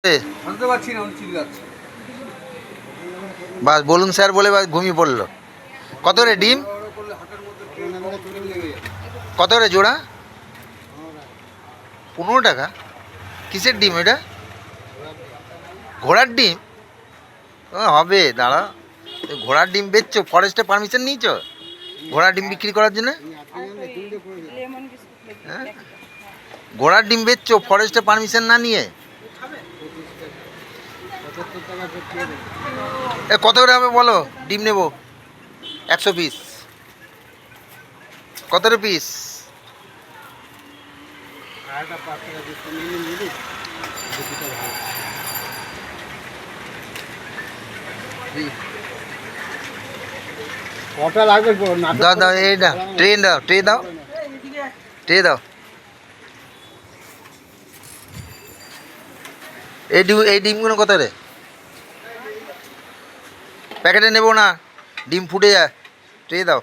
জানতে পারছি না, উনি চিল্লা যাচ্ছে। বাস বলুন স্যার বলে বাস ঘুমিয়ে পড়লো। কত রে ডিম? কত রে জোড়া? 15 টাকা? কিসের ডিম এটা? ঘোড়ার ডিম? হবে দাঁড়া। ঘোড়ার ডিম বেচছো? ফরেস্টে পারমিশন নিয়েছ ঘোড়ার ডিম বিক্রি করার জন্য? হ্যাঁ, ঘোড়ার ডিম বেচছো ফরেস্টে পারমিশন না নিয়ে? কত করে হবে বলো? ডিম নেবো 100 পিস। কত রে পিস? কটা লাগবে? দাও দাও, এইটা ট্রেন দাও, ট্রে দাও, ট্রে দাও। এই ডিমগুলো কত রে? প্যাকেটে নেবো না, ডিম ফুটে যায়, ট্রে দাও।